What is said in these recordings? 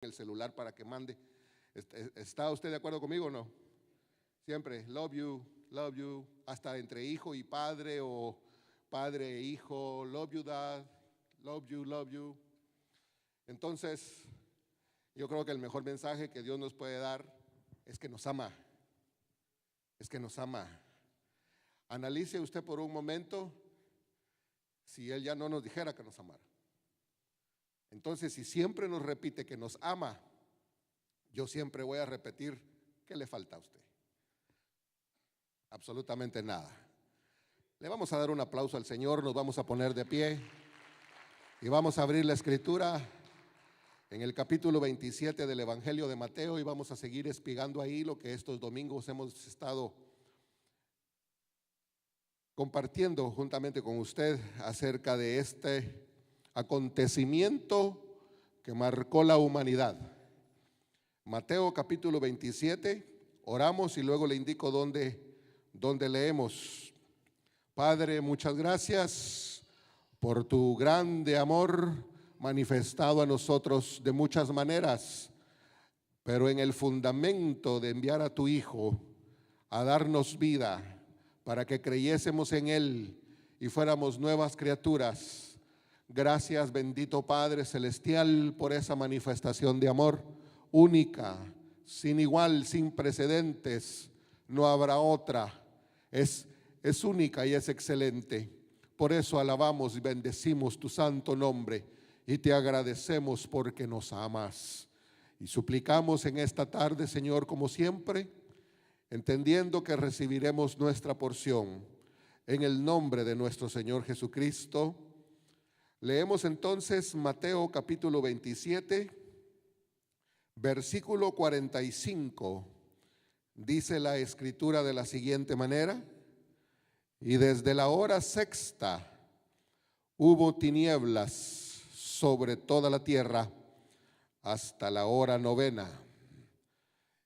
el celular para que mande. ¿Está usted de acuerdo conmigo o no? Siempre, love you, hasta entre hijo y padre o padre e hijo, love you dad, love you. Entonces, yo creo que el mejor mensaje que Dios nos puede dar es que nos ama, es que nos ama. Analice usted por un momento si Él ya no nos dijera que nos amara. Entonces, si siempre nos repite que nos ama, yo siempre voy a repetir ¿qué le falta a usted? Absolutamente nada. Le vamos a dar un aplauso al Señor, nos vamos a poner de pie y vamos a abrir la escritura en el capítulo 27 del Evangelio de Mateo y vamos a seguir espigando ahí lo que estos domingos hemos estado compartiendo juntamente con usted acerca de este acontecimiento que marcó la humanidad. Mateo capítulo 27, oramos y luego le indico dónde leemos. Padre, muchas gracias por tu grande amor manifestado a nosotros de muchas maneras, pero en el fundamento de enviar a tu Hijo a darnos vida para que creyésemos en Él y fuéramos nuevas criaturas. Gracias, bendito Padre Celestial, por esa manifestación de amor única, sin igual, sin precedentes. No habrá otra. Es única y es excelente. Por eso alabamos y bendecimos tu santo nombre y te agradecemos porque nos amas. Y suplicamos en esta tarde, Señor, como siempre, entendiendo que recibiremos nuestra porción en el nombre de nuestro Señor Jesucristo. Leemos entonces Mateo capítulo 27, versículo 45. Dice la escritura de la siguiente manera: y desde la hora sexta hubo tinieblas sobre toda la tierra hasta la hora novena.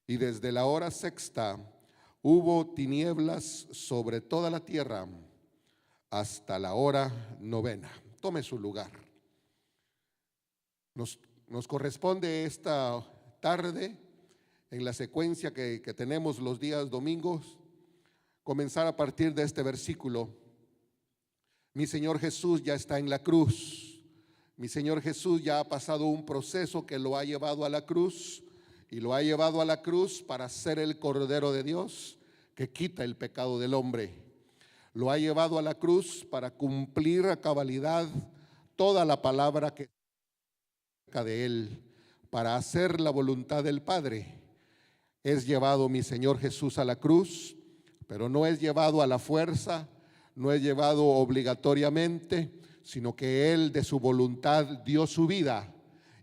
Y desde la hora sexta hubo tinieblas sobre toda la tierra hasta la hora novena. Tome su lugar. Nos corresponde esta tarde, en la secuencia que tenemos los días domingos, comenzar a partir de este versículo. Mi Señor Jesús ya está en la cruz. Mi Señor Jesús ya ha pasado un proceso que lo ha llevado a la cruz, y lo ha llevado a la cruz para ser el Cordero de Dios que quita el pecado del hombre. Lo ha llevado a la cruz para cumplir a cabalidad toda la palabra que acerca de Él, para hacer la voluntad del Padre. Es llevado mi Señor Jesús a la cruz, pero no es llevado a la fuerza, no es llevado obligatoriamente, sino que Él de su voluntad dio su vida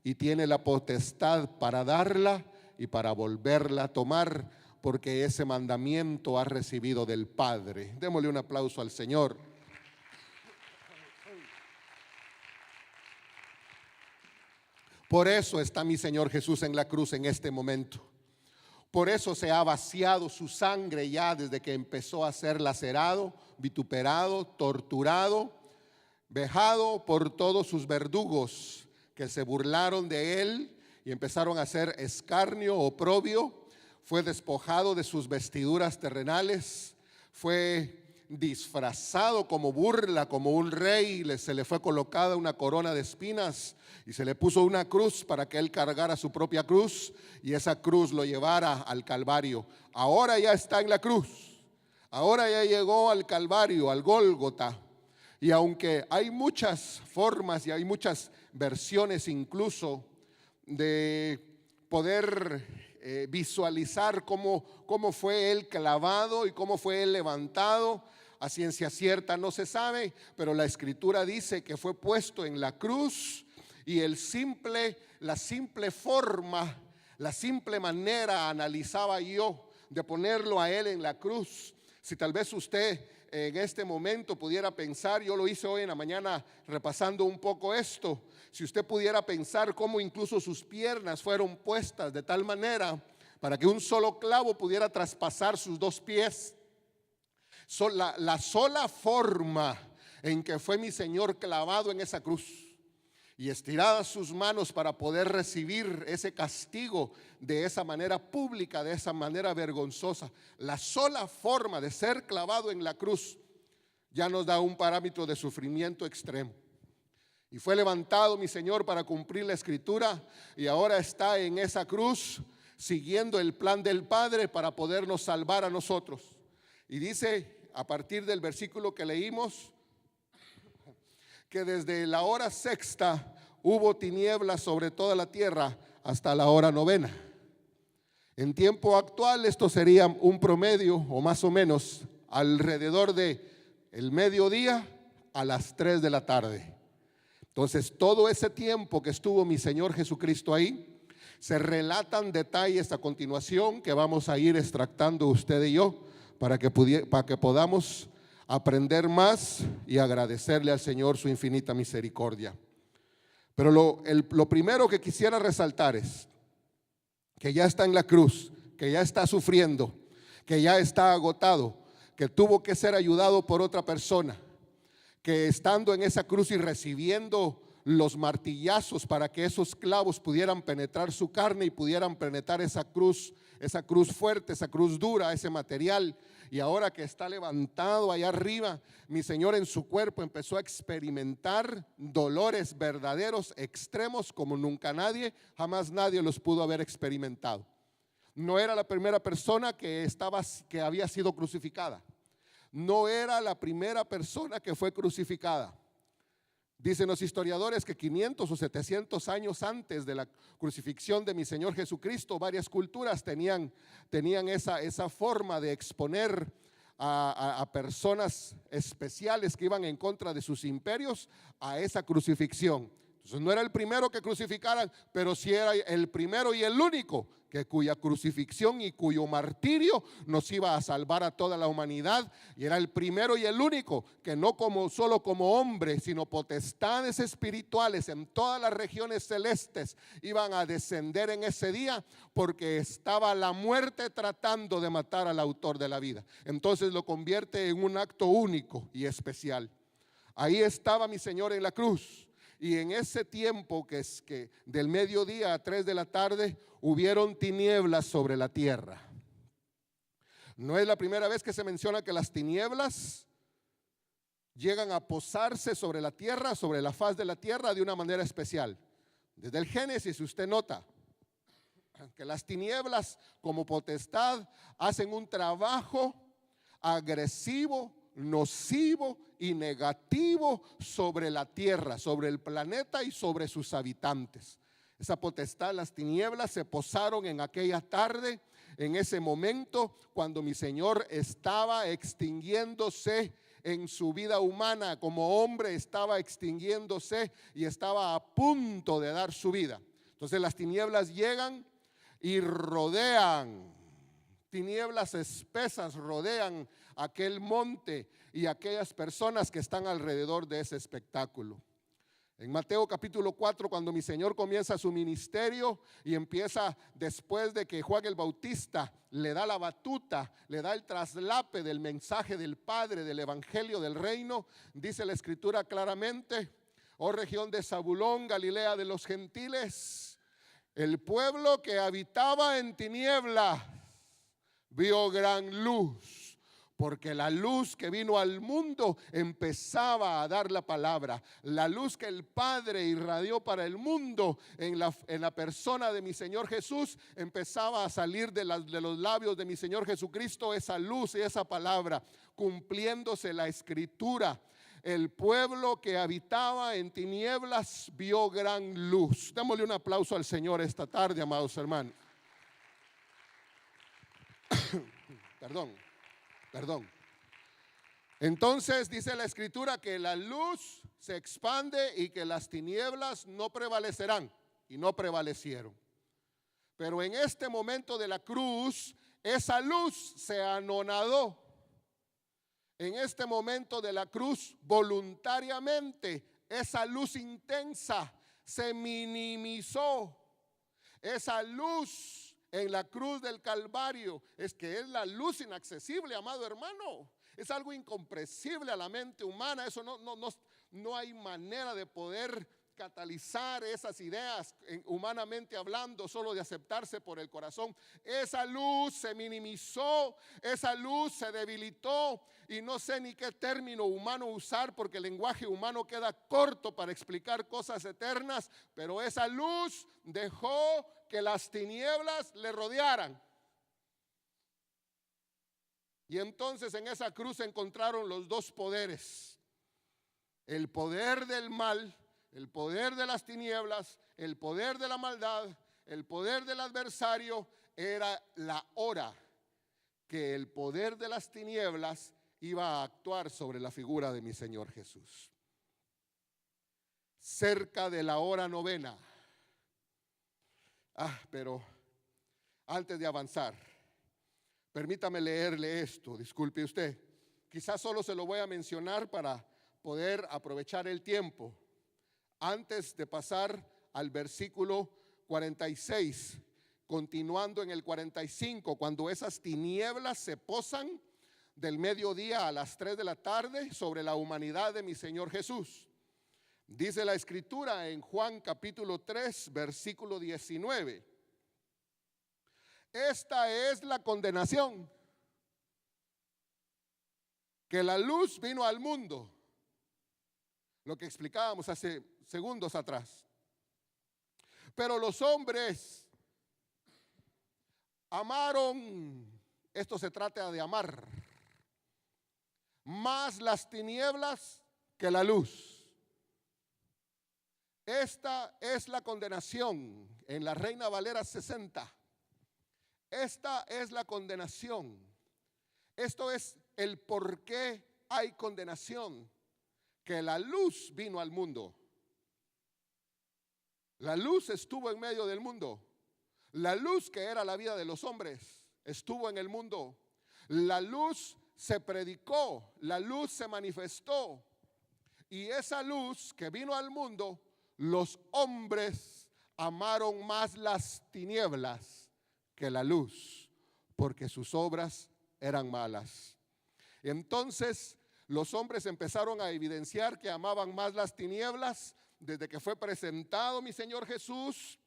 y tiene la potestad para darla y para volverla a tomar, porque ese mandamiento ha recibido del Padre. Démosle un aplauso al Señor. Por eso está mi Señor Jesús en la cruz en este momento. Por eso se ha vaciado su sangre ya desde que empezó a ser lacerado, vituperado, torturado, vejado por todos sus verdugos que se burlaron de Él y empezaron a hacer escarnio, oprobio. Fue despojado de sus vestiduras terrenales, fue disfrazado como burla, como un rey, se le fue colocada una corona de espinas y se le puso una cruz para que él cargara su propia cruz y esa cruz lo llevara al Calvario. Ahora ya está en la cruz, ahora ya llegó al Calvario, al Gólgota. Y aunque hay muchas formas y hay muchas versiones incluso de poder visualizar cómo fue él clavado y cómo fue él levantado, a ciencia cierta no se sabe, pero la escritura dice que fue puesto en la cruz y la simple forma, la simple manera analizaba yo de ponerlo a él en la cruz. Si tal vez usted en este momento pudiera pensar, yo lo hice hoy en la mañana repasando un poco esto, si usted pudiera pensar cómo incluso sus piernas fueron puestas de tal manera para que un solo clavo pudiera traspasar sus dos pies. La sola forma en que fue mi Señor clavado en esa cruz y estiradas sus manos para poder recibir ese castigo de esa manera pública, de esa manera vergonzosa. La sola forma de ser clavado en la cruz ya nos da un parámetro de sufrimiento extremo. Y fue levantado mi Señor para cumplir la Escritura, y ahora está en esa cruz siguiendo el plan del Padre para podernos salvar a nosotros. Y dice a partir del versículo que leímos, que desde la hora sexta hubo tinieblas sobre toda la tierra hasta la hora novena. En tiempo actual esto sería un promedio, o más o menos alrededor de el mediodía a las 3 de la tarde. Entonces todo ese tiempo que estuvo mi Señor Jesucristo ahí, se relatan detalles a continuación que vamos a ir extractando usted y yo para que podamos aprender más y agradecerle al Señor su infinita misericordia. Pero lo primero que quisiera resaltar es que ya está en la cruz, que ya está sufriendo, que ya está agotado, que tuvo que ser ayudado por otra persona, que estando en esa cruz y recibiendo los martillazos para que esos clavos pudieran penetrar su carne y pudieran penetrar esa cruz fuerte, esa cruz dura, ese material. Y ahora que está levantado allá arriba, mi Señor en su cuerpo empezó a experimentar dolores verdaderos, extremos, como nunca jamás nadie los pudo haber experimentado. No era la primera persona que había sido crucificada. No era la primera persona que fue crucificada. Dicen los historiadores que 500 o 700 años antes de la crucifixión de mi Señor Jesucristo, varias culturas tenían esa forma de exponer a personas especiales que iban en contra de sus imperios a esa crucifixión. Entonces no era el primero que crucificaran, pero sí era el primero y el único cuya crucifixión y cuyo martirio nos iba a salvar a toda la humanidad. Y era el primero y el único que no solo como hombre, sino potestades espirituales en todas las regiones celestes iban a descender en ese día, porque estaba la muerte tratando de matar al autor de la vida. Entonces lo convierte en un acto único y especial. Ahí estaba mi Señor en la cruz. Y en ese tiempo que del mediodía a 3 de la tarde hubieron tinieblas sobre la tierra. No es la primera vez que se menciona que las tinieblas llegan a posarse sobre la tierra, sobre la faz de la tierra de una manera especial. Desde el Génesis usted nota que las tinieblas como potestad hacen un trabajo agresivo, nocivo y negativo sobre la tierra, sobre el planeta y sobre sus habitantes. Esa potestad, las tinieblas se posaron en aquella tarde, en ese momento cuando mi Señor estaba extinguiéndose en su vida humana, como hombre estaba extinguiéndose y estaba a punto de dar su vida. Entonces las tinieblas llegan y rodean, tinieblas espesas rodean aquel monte y aquellas personas que están alrededor de ese espectáculo. En Mateo capítulo 4, cuando mi Señor comienza su ministerio y empieza después de que Juan el Bautista le da la batuta, le da el traslape del mensaje del Padre, del Evangelio del Reino, dice la Escritura claramente: oh región de Zabulón, Galilea de los gentiles, el pueblo que habitaba en tinieblas vio gran luz. Porque la luz que vino al mundo empezaba a dar la palabra. La luz que el Padre irradió para el mundo en la persona de mi Señor Jesús empezaba a salir de los labios de mi Señor Jesucristo, esa luz y esa palabra, cumpliéndose la Escritura. El pueblo que habitaba en tinieblas vio gran luz. Démosle un aplauso al Señor esta tarde, amados hermanos. Perdón. Entonces dice la Escritura que la luz se expande y que las tinieblas no prevalecerán, y no prevalecieron. Pero en este momento de la cruz, esa luz se anonadó. En este momento de la cruz, voluntariamente, esa luz intensa se minimizó. Esa luz en la cruz del Calvario es la luz inaccesible, amado hermano. Es algo incomprensible a la mente humana. Eso no hay manera de poder catalizar esas ideas, humanamente hablando, solo de aceptarse por el corazón. Esa luz se minimizó, esa luz se debilitó, y no sé ni qué término humano usar, porque el lenguaje humano queda corto para explicar cosas eternas, pero esa luz dejó que las tinieblas le rodearan. Y entonces en esa cruz se encontraron los dos poderes: el poder del mal, el poder de las tinieblas, el poder de la maldad, el poder del adversario. Era la hora que el poder de las tinieblas iba a actuar sobre la figura de mi Señor Jesús. Cerca de la hora novena. Pero antes de avanzar, permítame leerle esto, disculpe usted. Quizás solo se lo voy a mencionar para poder aprovechar el tiempo. Antes de pasar al versículo 46, continuando en el 45, cuando esas tinieblas se posan del mediodía a las 3 de la tarde sobre la humanidad de mi Señor Jesús. Dice la Escritura en Juan capítulo 3, versículo 19. Esta es la condenación, que la luz vino al mundo. Lo que explicábamos hace segundos atrás. Pero los hombres amaron, esto se trata de amar, más las tinieblas que la luz. Esta es la condenación en la Reina Valera 60. Esta es la condenación. Esto es el por qué hay condenación. Que la luz vino al mundo. La luz estuvo en medio del mundo. La luz, que era la vida de los hombres, estuvo en el mundo. La luz se predicó, la luz se manifestó. Y esa luz que vino al mundo, los hombres amaron más las tinieblas que la luz, porque sus obras eran malas. Entonces los hombres empezaron a evidenciar que amaban más las tinieblas desde que fue presentado mi Señor Jesús,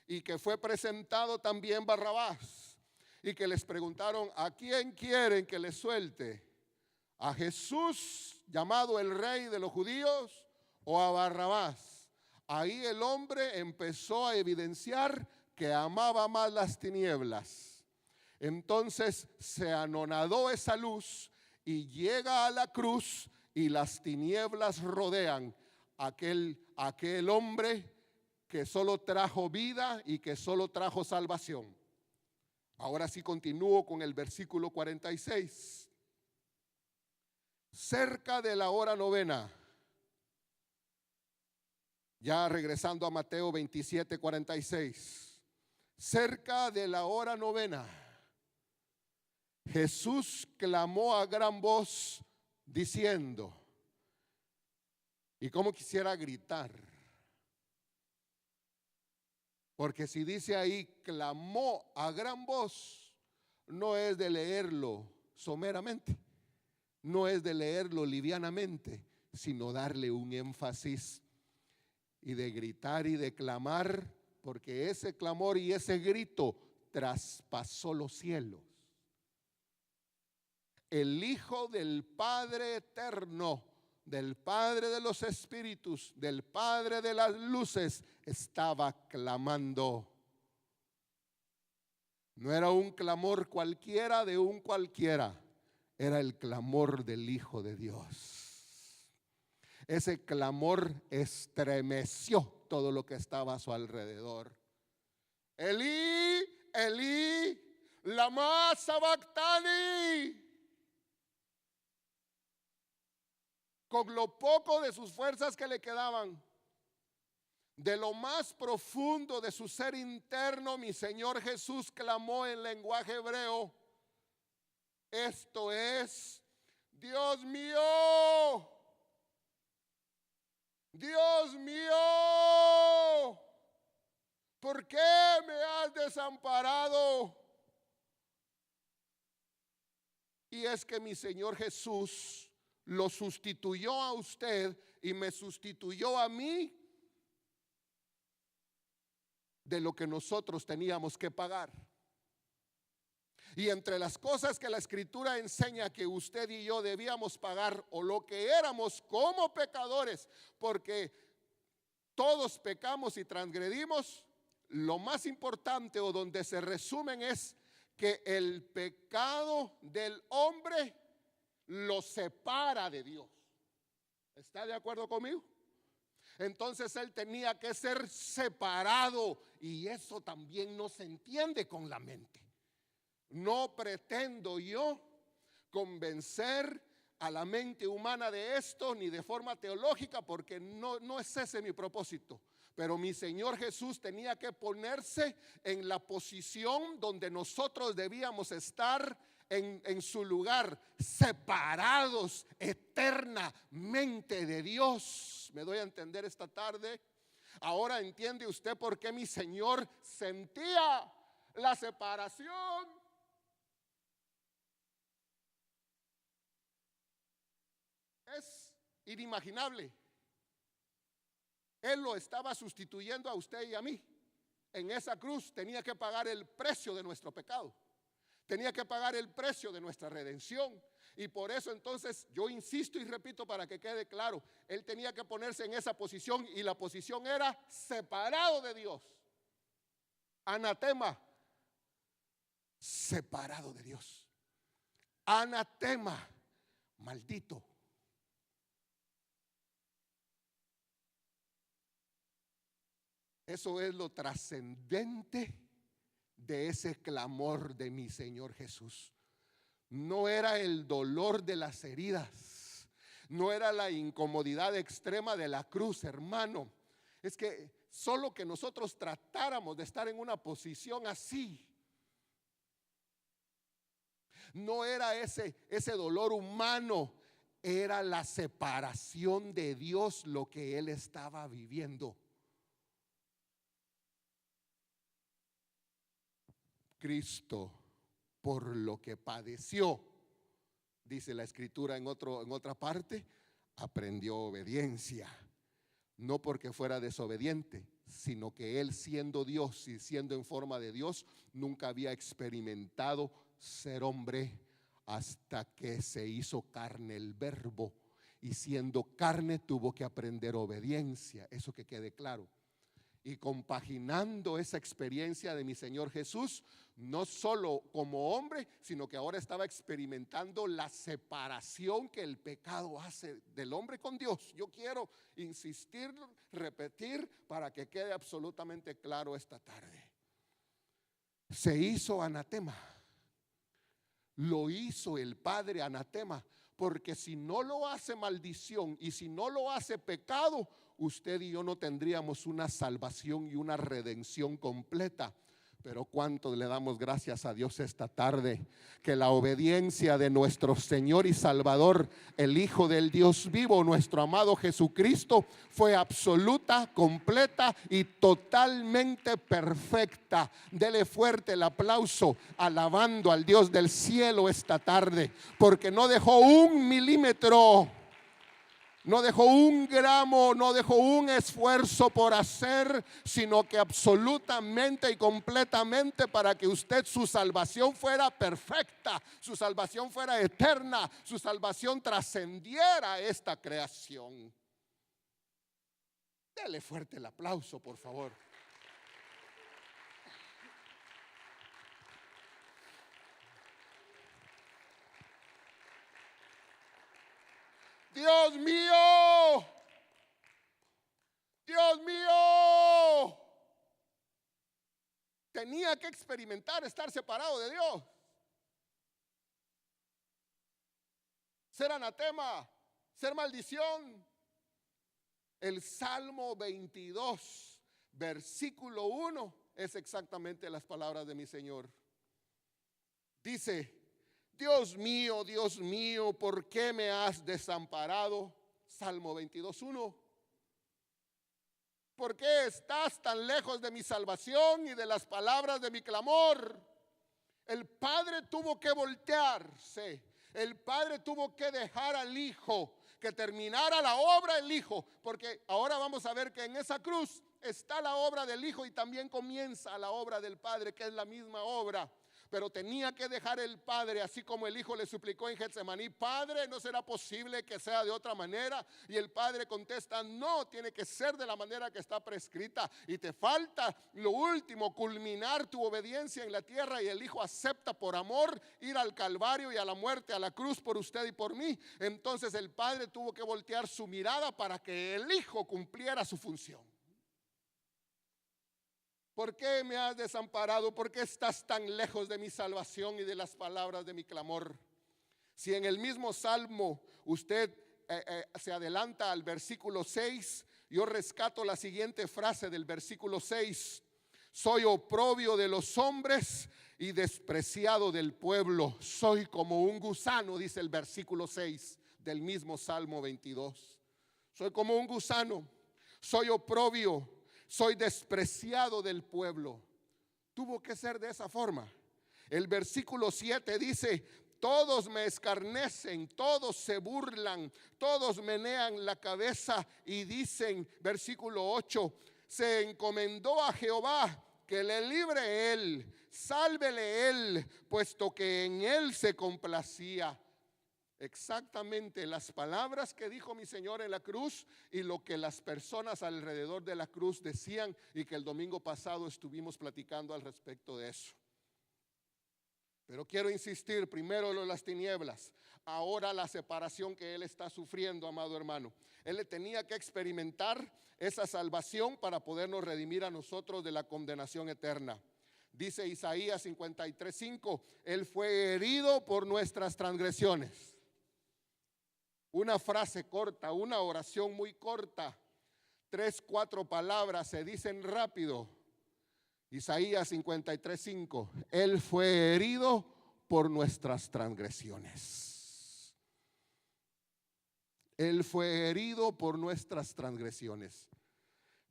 y que fue presentado también Barrabás, y que les preguntaron: ¿a quién quieren que les suelte? ¿A Jesús, llamado el Rey de los judíos, o a Barrabás? Ahí el hombre empezó a evidenciar que amaba más las tinieblas. Entonces se anonadó esa luz y llega a la cruz, y las tinieblas rodean aquel hombre que solo trajo vida y que solo trajo salvación. Ahora sí continúo con el versículo 46. Cerca de la hora novena, ya regresando a Mateo 27, 46. Cerca de la hora novena, Jesús clamó a gran voz diciendo, y como quisiera gritar, porque si dice ahí clamó a gran voz, no es de leerlo someramente, no es de leerlo livianamente, sino darle un énfasis y de gritar y de clamar, porque ese clamor y ese grito traspasó los cielos. El Hijo del Padre eterno, del Padre de los espíritus, del Padre de las luces, estaba clamando. No era un clamor cualquiera de un cualquiera, era el clamor del Hijo de Dios. Ese clamor estremeció todo lo que estaba a su alrededor. Elí, Elí, lama sabactani. Con lo poco de sus fuerzas que le quedaban, de lo más profundo de su ser interno, mi Señor Jesús clamó en lenguaje hebreo. Esto es: Dios mío, Dios mío, ¿por qué me has desamparado? Y es que mi Señor Jesús lo sustituyó a usted y me sustituyó a mí de lo que nosotros teníamos que pagar. Y entre las cosas que la Escritura enseña que usted y yo debíamos pagar, o lo que éramos como pecadores, porque todos pecamos y transgredimos, lo más importante o donde se resumen es que el pecado del hombre lo separa de Dios. ¿Está de acuerdo conmigo? Entonces él tenía que ser separado, y eso también no se entiende con la mente. No pretendo yo convencer a la mente humana de esto, ni de forma teológica, porque no es ese mi propósito. Pero mi Señor Jesús tenía que ponerse en la posición donde nosotros debíamos estar, en su lugar, separados eternamente de Dios. ¿Me doy a entender esta tarde? Ahora entiende usted por qué mi Señor sentía la separación. Es inimaginable. Él lo estaba sustituyendo a usted y a mí. En esa cruz tenía que pagar el precio de nuestro pecado. Tenía que pagar el precio de nuestra redención. Y por eso entonces yo insisto y repito para que quede claro, él tenía que ponerse en esa posición, y la posición era separado de Dios. Anatema, separado de Dios. Anatema, maldito. Eso es lo trascendente de ese clamor de mi Señor Jesús. No era el dolor de las heridas, no era la incomodidad extrema de la cruz, hermano. Es que solo que nosotros tratáramos de estar en una posición así. No era ese dolor humano, era la separación de Dios lo que él estaba viviendo. Cristo, por lo que padeció, dice la Escritura en otra parte, aprendió obediencia. No porque fuera desobediente, sino que él, siendo Dios y siendo en forma de Dios, nunca había experimentado ser hombre hasta que se hizo carne el Verbo, y siendo carne tuvo que aprender obediencia. Eso que quede claro. Y compaginando esa experiencia de mi Señor Jesús, no solo como hombre, sino que ahora estaba experimentando la separación que el pecado hace del hombre con Dios. Yo quiero insistir, repetir, para que quede absolutamente claro esta tarde. Se hizo anatema. Lo hizo el Padre anatema, porque si no lo hace maldición y si no lo hace pecado, usted y yo no tendríamos una salvación y una redención completa. Pero cuánto le damos gracias a Dios esta tarde, que la obediencia de nuestro Señor y Salvador, el Hijo del Dios vivo, nuestro amado Jesucristo, fue absoluta, completa y totalmente perfecta. Dele fuerte el aplauso, alabando al Dios del cielo esta tarde, porque no dejó un milímetro, no dejó un gramo, no dejó un esfuerzo por hacer, sino que absolutamente y completamente, para que usted, su salvación fuera perfecta, su salvación fuera eterna, su salvación trascendiera esta creación. Dele fuerte el aplauso, por favor. Dios mío, Dios mío, tenía que experimentar estar separado de Dios, ser anatema, ser maldición. El Salmo 22, versículo 1, es exactamente las palabras de mi Señor. Dice: Dios mío, ¿por qué me has desamparado? Salmo 22:1. ¿Por qué estás tan lejos de mi salvación y de las palabras de mi clamor? El Padre tuvo que voltearse. El Padre tuvo que dejar al Hijo que terminara la obra del Hijo, porque ahora vamos a ver que en esa cruz está la obra del Hijo y también comienza la obra del Padre, que es la misma obra. Pero tenía que dejar el Padre, así como el Hijo le suplicó en Getsemaní: Padre, ¿no será posible que sea de otra manera? Y el Padre contesta: no, tiene que ser de la manera que está prescrita. Y te falta lo último, culminar tu obediencia en la tierra. Y el Hijo acepta por amor ir al Calvario y a la muerte, a la cruz por usted y por mí. Entonces el Padre tuvo que voltear su mirada para que el Hijo cumpliera su función. ¿Por qué me has desamparado? ¿Por qué estás tan lejos de mi salvación y de las palabras de mi clamor? Si en el mismo salmo usted se adelanta al versículo 6, yo rescato la siguiente frase del versículo 6: soy oprobio de los hombres y despreciado del pueblo. Soy como un gusano, dice el versículo 6 del mismo Salmo 22. Soy como un gusano, soy oprobio, soy despreciado del pueblo. Tuvo que ser de esa forma. El versículo 7 dice: todos me escarnecen, todos se burlan, todos menean la cabeza y dicen, versículo 8: se encomendó a Jehová, que le libre él, sálvele él, puesto que en él se complacía. Exactamente las palabras que dijo mi Señor en la cruz y lo que las personas alrededor de la cruz decían, y que el domingo pasado estuvimos platicando al respecto de eso. Pero quiero insistir, primero lo de las tinieblas, ahora la separación que él está sufriendo, amado hermano. Él le tenía que experimentar esa salvación para podernos redimir a nosotros de la condenación eterna. Dice Isaías 53:5: él fue herido por nuestras transgresiones. Una frase corta, una oración muy corta, 3, 4 palabras se dicen rápido. Isaías 53:5: él fue herido por nuestras transgresiones. Él fue herido por nuestras transgresiones.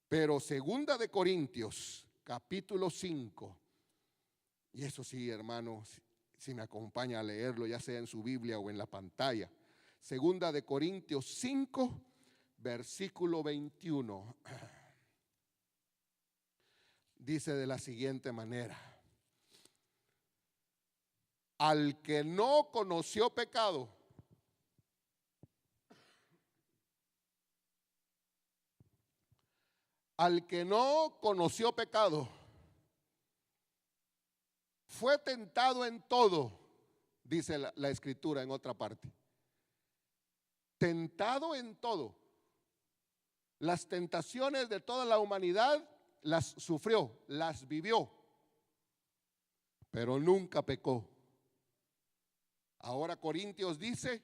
Pero segunda de Corintios capítulo 5, y eso sí, hermano, si me acompaña a leerlo, ya sea en su Biblia o en la pantalla. Segunda de Corintios 5, versículo 21. Dice de la siguiente manera: al que no conoció pecado, al que no conoció pecado, fue tentado en todo, dice la escritura en otra parte. Tentado en todo. Las tentaciones de toda la humanidad las sufrió, las vivió, pero nunca pecó. Ahora Corintios dice: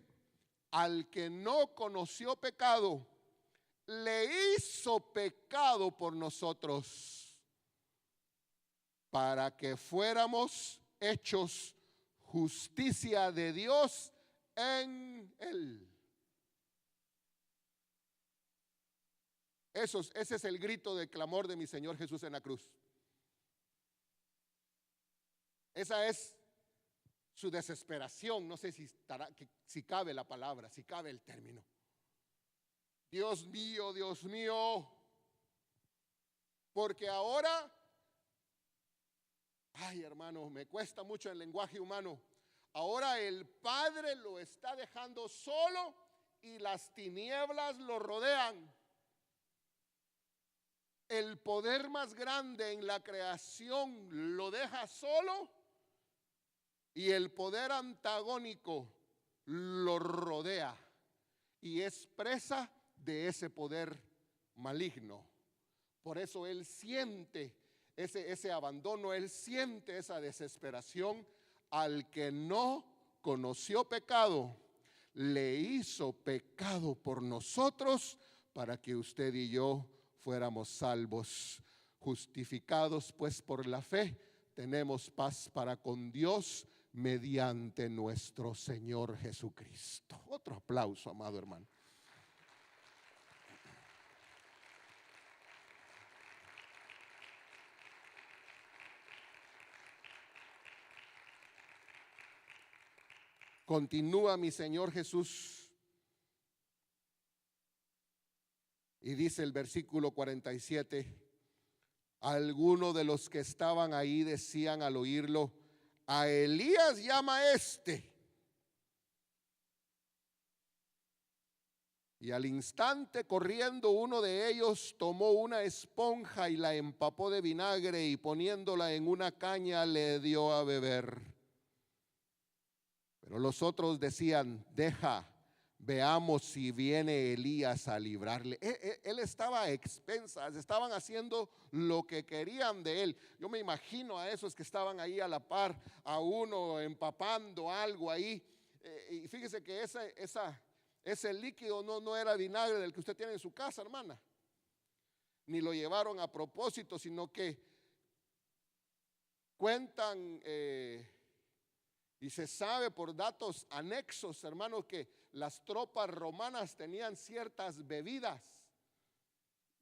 al que no conoció pecado, le hizo pecado por nosotros, para que fuéramos hechos justicia de Dios en él. Ese es el grito de clamor de mi Señor Jesús en la cruz. Esa es su desesperación. No sé si cabe la palabra, si cabe el término. Dios mío, porque ahora, ay hermano, me cuesta mucho el lenguaje humano. Ahora el Padre lo está dejando solo y las tinieblas lo rodean. El poder más grande en la creación lo deja solo y el poder antagónico lo rodea y es presa de ese poder maligno. Por eso él siente ese abandono, él siente esa desesperación. Al que no conoció pecado, le hizo pecado por nosotros, para que usted y yo fuéramos salvos. Justificados pues por la fe, tenemos paz para con Dios mediante nuestro Señor Jesucristo. Otro aplauso, amado hermano. Continúa mi Señor Jesús y dice el versículo 47: Algunos de los que estaban ahí decían al oírlo: a Elías llama este. Y al instante, corriendo, uno de ellos tomó una esponja y la empapó de vinagre, y poniéndola en una caña le dio a beber. Pero los otros decían: deja, veamos si viene Elías a librarle. Él estaba a expensas, estaban haciendo lo que querían de él. Yo me imagino a esos que estaban ahí a la par, a uno empapando algo ahí. Y fíjese que ese líquido no era vinagre del que usted tiene en su casa, hermana. Ni lo llevaron a propósito, sino que cuentan y se sabe por datos anexos, hermanos, que las tropas romanas tenían ciertas bebidas.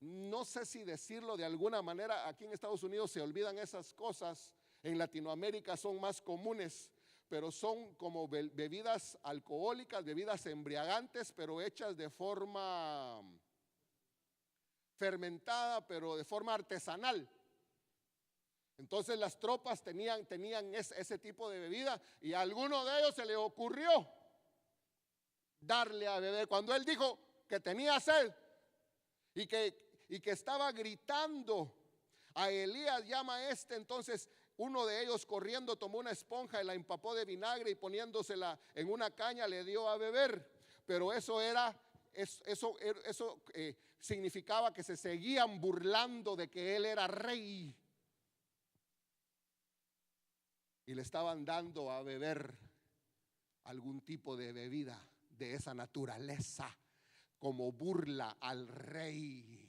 No sé si decirlo de alguna manera, aquí en Estados Unidos se olvidan esas cosas, en Latinoamérica son más comunes, pero son como bebidas alcohólicas, bebidas embriagantes, pero hechas de forma fermentada, pero de forma artesanal. Entonces las tropas tenían ese tipo de bebida, y a alguno de ellos se le ocurrió darle a beber. Cuando él dijo que tenía sed y que estaba gritando: a Elías llama a este, entonces uno de ellos, corriendo, tomó una esponja y la empapó de vinagre, y poniéndosela en una caña le dio a beber. Pero eso significaba que se seguían burlando de que él era rey, y le estaban dando a beber algún tipo de bebida de esa naturaleza, como burla al rey.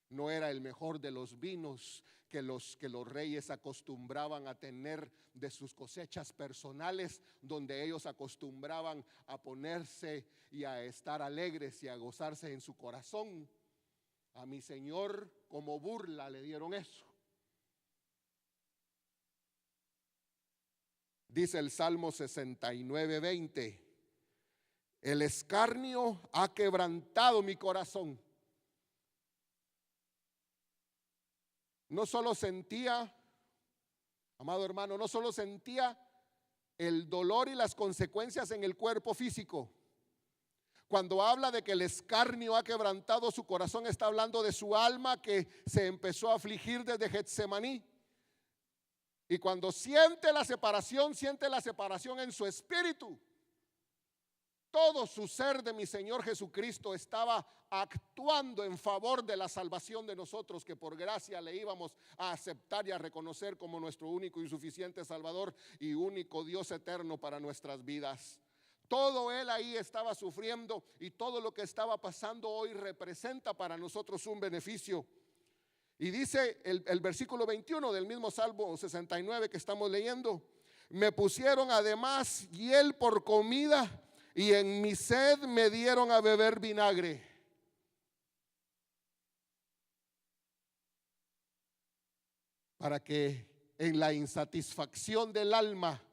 No era el mejor de los vinos que los reyes acostumbraban a tener de sus cosechas personales, donde ellos acostumbraban a ponerse y a estar alegres y a gozarse en su corazón. A mi Señor, como burla, le dieron eso. Dice el Salmo 69:20: el escarnio ha quebrantado mi corazón. No solo sentía, amado hermano, no solo sentía el dolor y las consecuencias en el cuerpo físico. Cuando habla de que el escarnio ha quebrantado su corazón, está hablando de su alma, que se empezó a afligir desde Getsemaní. Y cuando siente la separación en su espíritu. Todo su ser de mi Señor Jesucristo estaba actuando en favor de la salvación de nosotros, que por gracia le íbamos a aceptar y a reconocer como nuestro único y suficiente Salvador y único Dios eterno para nuestras vidas. Todo él ahí estaba sufriendo, y todo lo que estaba pasando hoy representa para nosotros un beneficio. Y dice el versículo 21 del mismo Salmo 69 que estamos leyendo: me pusieron además hiel por comida, y en mi sed me dieron a beber vinagre. Para que en la insatisfacción del alma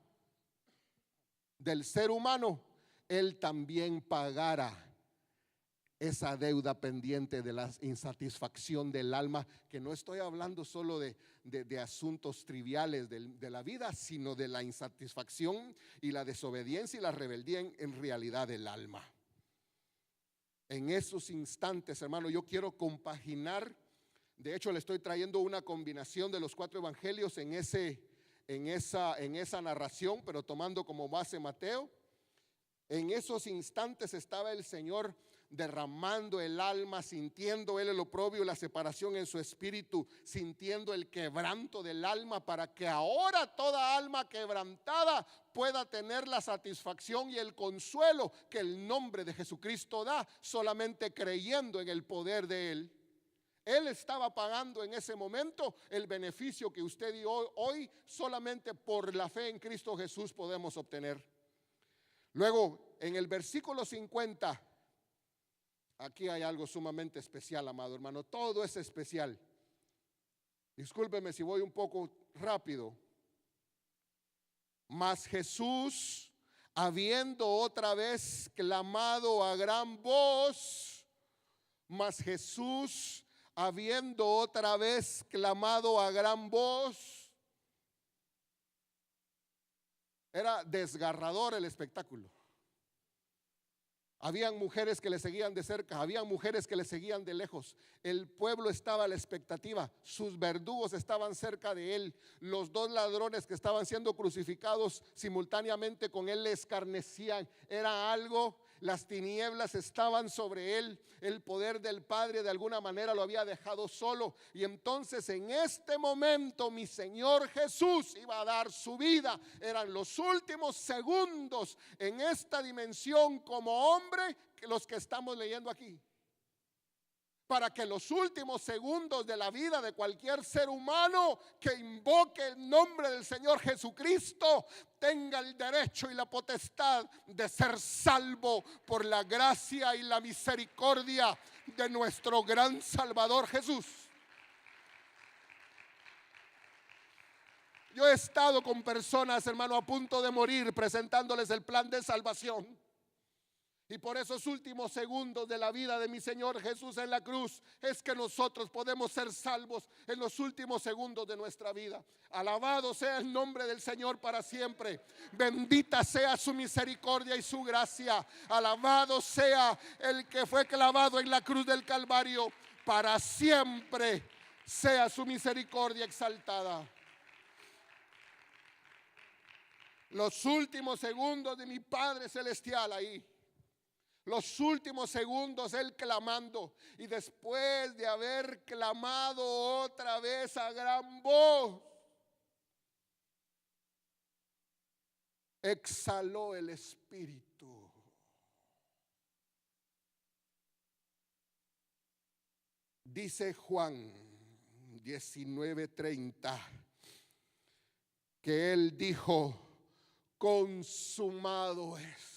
del ser humano, él también pagara esa deuda pendiente de la insatisfacción del alma, que no estoy hablando solo de asuntos triviales de la vida, sino de la insatisfacción y la desobediencia y la rebeldía en realidad del alma. En esos instantes, hermano, yo quiero compaginar. De hecho, le estoy trayendo una combinación de los 4 evangelios en esa narración, pero tomando como base Mateo. En esos instantes estaba el Señor derramando el alma, sintiendo él el oprobio y la separación en su espíritu, sintiendo el quebranto del alma, para que ahora toda alma quebrantada pueda tener la satisfacción y el consuelo que el nombre de Jesucristo da, solamente creyendo en el poder de él. Él estaba pagando en ese momento el beneficio que usted y hoy solamente por la fe en Cristo Jesús podemos obtener. Luego, en el versículo 50, aquí hay algo sumamente especial, amado hermano. Todo es especial. Discúlpeme si voy un poco rápido. Mas Jesús, habiendo otra vez clamado a gran voz, habiendo otra vez clamado a gran voz. Era desgarrador el espectáculo. Habían mujeres que le seguían de cerca, habían mujeres que le seguían de lejos. El pueblo estaba a la expectativa, sus verdugos estaban cerca de él. Los dos ladrones que estaban siendo crucificados simultáneamente con él le escarnecían. Era algo, las tinieblas estaban sobre él. El poder del Padre de alguna manera lo había dejado solo. Y entonces en este momento mi Señor Jesús iba a dar su vida. Eran los últimos segundos en esta dimensión como hombre que los que estamos leyendo aquí, para que los últimos segundos de la vida de cualquier ser humano que invoque el nombre del Señor Jesucristo tenga el derecho y la potestad de ser salvo por la gracia y la misericordia de nuestro gran Salvador Jesús. Yo he estado con personas, hermano, a punto de morir, presentándoles el plan de salvación. Y por esos últimos segundos de la vida de mi Señor Jesús en la cruz es que nosotros podemos ser salvos en los últimos segundos de nuestra vida. Alabado sea el nombre del Señor para siempre. Bendita sea su misericordia y su gracia. Alabado sea el que fue clavado en la cruz del Calvario. Para siempre sea su misericordia exaltada. Los últimos segundos de mi Padre Celestial ahí. Los últimos segundos él clamando, y después de haber clamado otra vez a gran voz, exhaló el espíritu. Dice Juan 19:30 que él dijo: consumado es.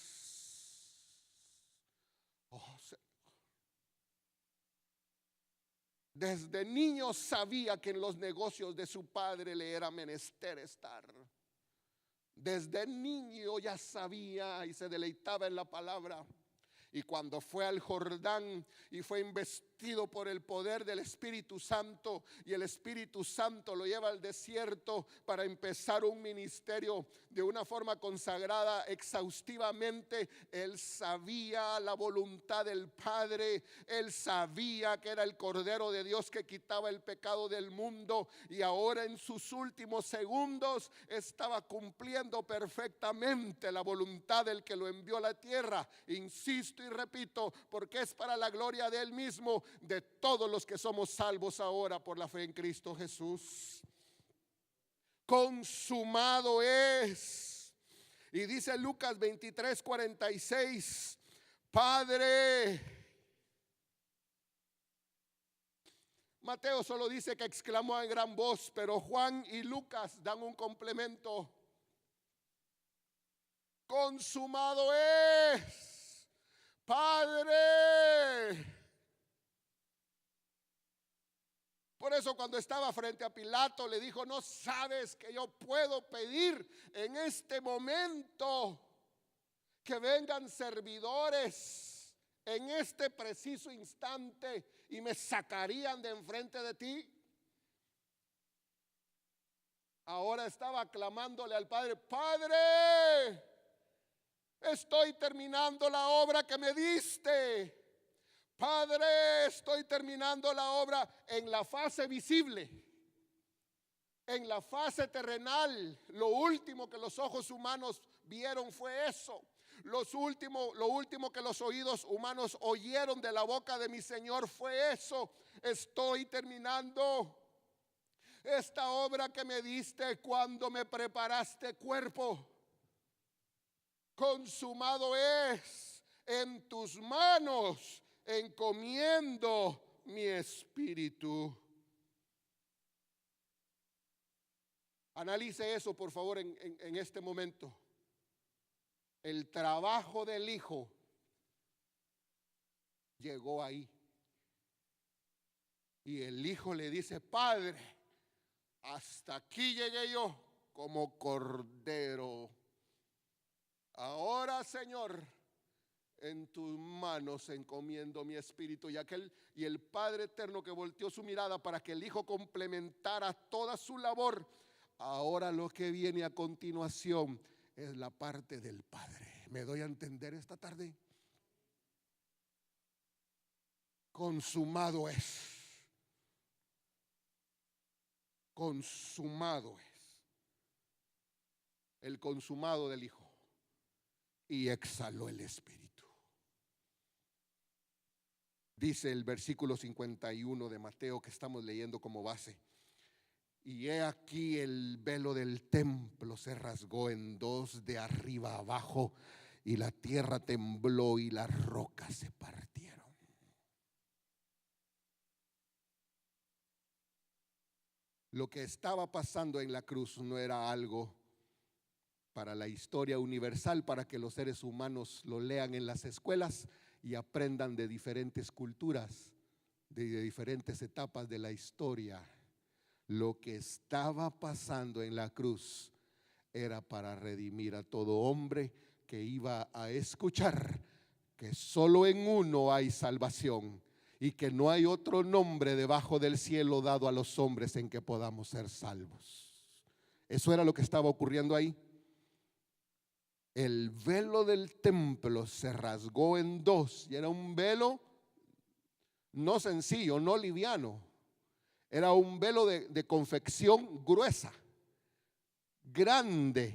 Desde niño sabía que en los negocios de su padre le era menester estar. Desde niño ya sabía y se deleitaba en la palabra. Y cuando fue al Jordán y fue investido por el poder del Espíritu Santo, y el Espíritu Santo lo lleva al desierto para empezar un ministerio de una forma consagrada exhaustivamente, él sabía la voluntad del Padre, él sabía que era el Cordero de Dios que quitaba el pecado del mundo, y ahora en sus últimos segundos estaba cumpliendo perfectamente la voluntad del que lo envió a la tierra. Insisto y repito, porque es para la gloria de él mismo, de todos los que somos salvos ahora por la fe en Cristo Jesús. Consumado es. Y dice Lucas 23:46, Padre. Mateo solo dice que exclamó en gran voz, pero Juan y Lucas dan un complemento. Consumado es. Padre. Por eso cuando estaba frente a Pilato le dijo: no sabes que yo puedo pedir en este momento que vengan servidores en este preciso instante y me sacarían de enfrente de ti. Ahora estaba clamándole al Padre: Padre, estoy terminando la obra que me diste. Padre, estoy terminando la obra en la fase visible. En la fase terrenal, lo último que los ojos humanos vieron fue eso. Lo último que los oídos humanos oyeron de la boca de mi Señor fue eso. Estoy terminando esta obra que me diste cuando me preparaste cuerpo. Consumado es, en tus manos encomiendo mi espíritu. Analice eso, por favor, en este momento. El trabajo del Hijo llegó ahí. Y el Hijo le dice: Padre, hasta aquí llegué yo como cordero. Ahora, Señor, en tus manos encomiendo mi espíritu. Y el Padre eterno, que volteó su mirada para que el Hijo complementara toda su labor, ahora lo que viene a continuación es la parte del Padre. ¿Me doy a entender esta tarde? Consumado es. Consumado es. El consumado del Hijo. Y exhaló el Espíritu. Dice el versículo 51 de Mateo, que estamos leyendo como base: y he aquí el velo del templo se rasgó en dos de arriba abajo, y la tierra tembló y las rocas se partieron. Lo que estaba pasando en la cruz no era algo para la historia universal, para que los seres humanos lo lean en las escuelas y aprendan de diferentes culturas, de diferentes etapas de la historia. Lo que estaba pasando en la cruz era para redimir a todo hombre que iba a escuchar que solo en uno hay salvación y que no hay otro nombre debajo del cielo dado a los hombres en que podamos ser salvos. Eso era lo que estaba ocurriendo ahí. El velo del templo se rasgó en dos, y era un velo no sencillo, no liviano. Era un velo de confección gruesa, grande.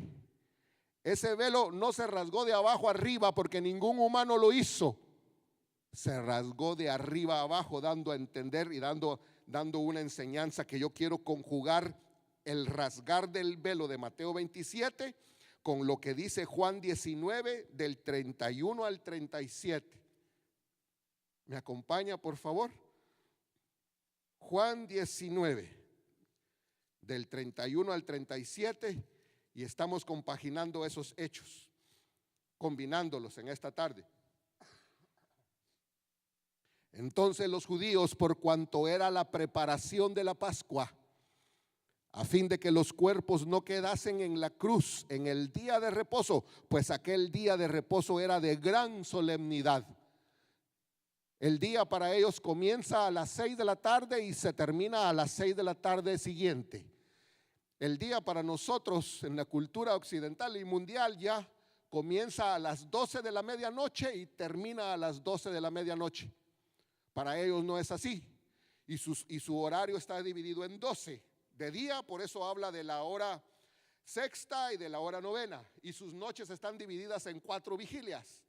Ese velo no se rasgó de abajo arriba porque ningún humano lo hizo. Se rasgó de arriba a abajo, dando a entender y dando una enseñanza que yo quiero conjugar el rasgar del velo de Mateo 27 con lo que dice Juan 19 del 31 al 37. ¿Me acompaña, por favor? Juan 19 del 31 al 37, y estamos compaginando esos hechos, combinándolos en esta tarde. Entonces los judíos, por cuanto era la preparación de la Pascua, a fin de que los cuerpos no quedasen en la cruz en el día de reposo, pues aquel día de reposo era de gran solemnidad. El día para ellos comienza a las 6 de la tarde y se termina a las 6 de la tarde siguiente. El día para nosotros en la cultura occidental y mundial ya comienza a las 12 de la medianoche y termina a las 12 de la medianoche. Para ellos no es así, y su horario está dividido en 12 de día, por eso habla de la hora sexta y de la hora novena, y sus noches están divididas en 4 vigilias.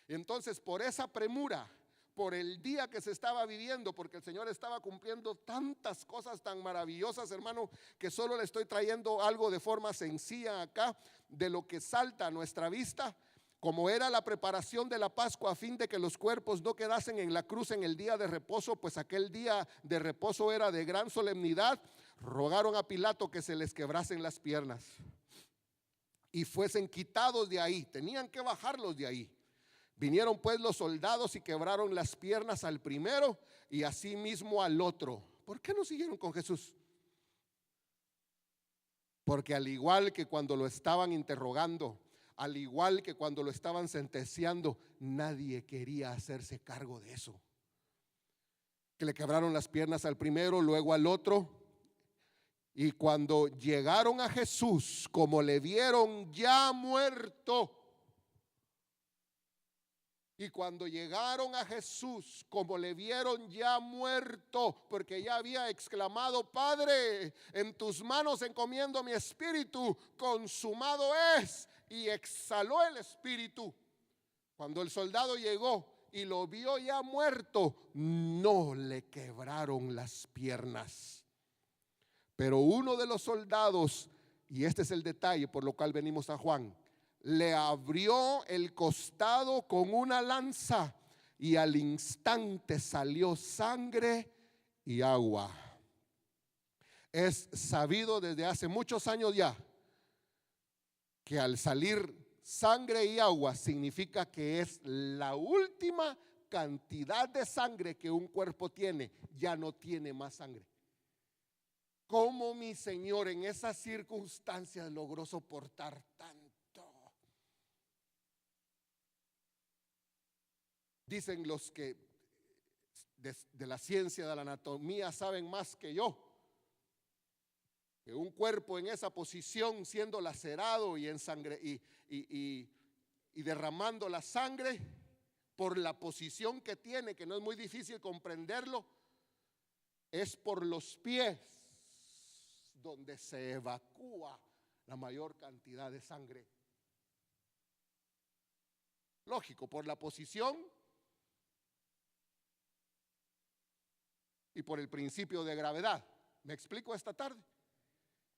Entonces, por esa premura, por el día que se estaba viviendo, porque el Señor estaba cumpliendo tantas cosas tan maravillosas, hermano, que solo le estoy trayendo algo de forma sencilla acá, de lo que salta a nuestra vista. Como era la preparación de la Pascua a fin de que los cuerpos no quedasen en la cruz en el día de reposo, pues aquel día de reposo era de gran solemnidad, rogaron a Pilato que se les quebrasen las piernas y fuesen quitados de ahí. Tenían que bajarlos de ahí. Vinieron pues los soldados y quebraron las piernas al primero y asimismo al otro. ¿Por qué no siguieron con Jesús? Porque al igual que cuando lo estaban interrogando, al igual que cuando lo estaban sentenciando, nadie quería hacerse cargo de eso. Que le quebraron las piernas al primero, luego al otro. Y cuando llegaron a Jesús, como le vieron ya muerto, y cuando llegaron a Jesús, como le vieron ya muerto, porque ya había exclamado: Padre, en tus manos encomiendo mi espíritu, consumado es, y exhaló el espíritu. Cuando el soldado llegó y lo vio ya muerto, no le quebraron las piernas. Pero uno de los soldados, y este es el detalle por lo cual venimos a Juan, le abrió el costado con una lanza y al instante salió sangre y agua. Es sabido desde hace muchos años ya que al salir sangre y agua significa que es la última cantidad de sangre que un cuerpo tiene, ya no tiene más sangre. ¿Cómo mi Señor en esas circunstancias logró soportar tanto? Dicen los que de la ciencia de la anatomía saben más que yo, que un cuerpo en esa posición, siendo lacerado y derramando la sangre, por la posición que tiene, que no es muy difícil comprenderlo, es por los pies donde se evacúa la mayor cantidad de sangre. Lógico, por la posición y por el principio de gravedad. ¿Me explico esta tarde?